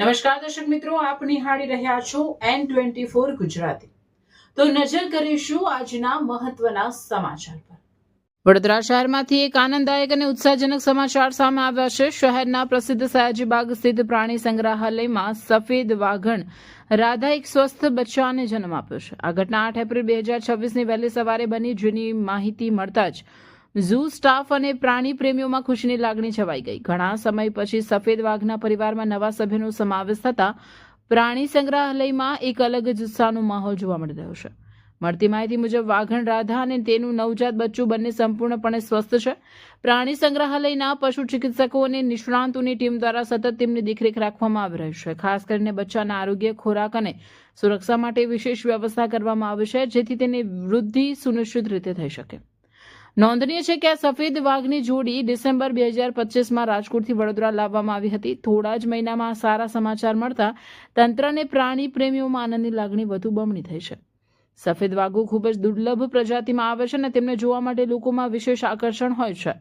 નમસ્કાર દર્શક મિત્રો, આપ નિહાળી રહ્યા છો N24 ગુજરાતી। તો નજર કરીશું આજના મહત્વના સમાચાર પર। વડોદરા શહેરમાંથી એક આનંદદાયક અને ઉત્સાહજનક સમાચાર સામે આવ્યા છે। શહેરના પ્રસિદ્ધ સયાજીબાગ સ્થિત પ્રાણી સંગ્રહાલયમાં સફેદ વાઘણ રાધા એક સ્વસ્થ બચ્ચાને જન્મ આપ્યો છે। આ ઘટના 8 એપ્રિલ 2026ની વહેલી સવારે બની, જેની માહિતી મળતા જ ઝૂ સ્ટાફ અને પ્રાણી પ્રેમીઓમાં ખુશીની લાગણી છવાઈ ગઈ। ઘણા સમય પછી સફેદ વાઘના પરિવારમાં નવા સભ્યનો સમાવેશ થતા પ્રાણી સંગ્રહાલયમાં એક અલગ જ ઉત્સાહનો માહોલ જોવા મળી રહ્યો છે। મળતી માહિતી મુજબ વાઘણ રાધા અને તેનું નવજાત બચ્ચું બંને સંપૂર્ણપણે સ્વસ્થ છે। પ્રાણી સંગ્રહાલયના પશુ ચિકિત્સકો અને નિષ્ણાતોની ટીમ દ્વારા સતત તેમની દેખરેખ રાખવામાં આવી રહી છે। ખાસ કરીને બચ્ચાના આરોગ્ય, ખોરાક અને સુરક્ષા માટે વિશેષ વ્યવસ્થા કરવામાં આવી છે, જેથી તેની વૃદ્ધિ સુનિશ્ચિત રીતે થઈ શકે। નોંધનીય છે કે આ સફેદ વાઘની જોડી ડિસેમ્બર 2025માં રાજકોટથી વડોદરા લાવવામાં આવી હતી। થોડા જ મહિનામાં સારા સમાચાર મળતા તંત્ર અને પ્રાણી પ્રેમીઓમાં આનંદની લાગણી વધુ બમણી થઈ છે। સફેદ વાઘો ખૂબ જ દુર્લભ પ્રજાતિમાં આવે છે અને તેમને જોવા માટે લોકોમાં વિશેષ આકર્ષણ હોય છે।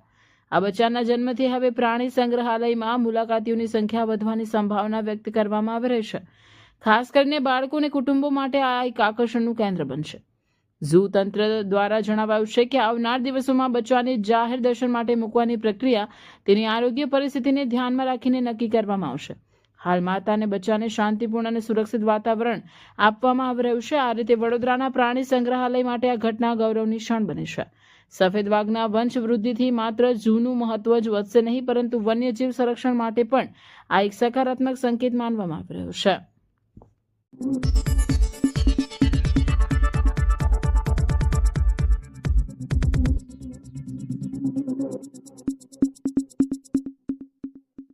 આ બચ્ચાના જન્મથી હવે પ્રાણી સંગ્રહાલયમાં મુલાકાતીઓની સંખ્યા વધવાની સંભાવના વ્યક્ત કરવામાં આવી રહી છે। ખાસ કરીને બાળકો અને કુટુંબો માટે આ એક આકર્ષણનું કેન્દ્ર બનશે। ઝૂ તંત્ર દ્વારા જણાવાયું છે કે આવનાર દિવસોમાં બચ્ચાને જાહેર દર્શન માટે મૂકવાની પ્રક્રિયા તેની આરોગ્ય પરિસ્થિતિને ધ્યાનમાં રાખીને નક્કી કરવામાં આવશે। હાલ માતા અને બચ્ચાને શાંતિપૂર્ણ અને સુરક્ષિત વાતાવરણ આપવામાં આવી રહ્યું છે। આ રીતે વડોદરાના પ્રાણી સંગ્રહાલય માટે આ ઘટના ગૌરવની ક્ષણ બની છે। સફેદ વાઘના વંશ વૃદ્ધિથી માત્ર ઝૂનું મહત્વ જ વધશે નહીં, પરંતુ વન્યજીવ સંરક્ષણ માટે પણ આ એક સકારાત્મક સંકેત માનવામાં આવી રહ્યો છે।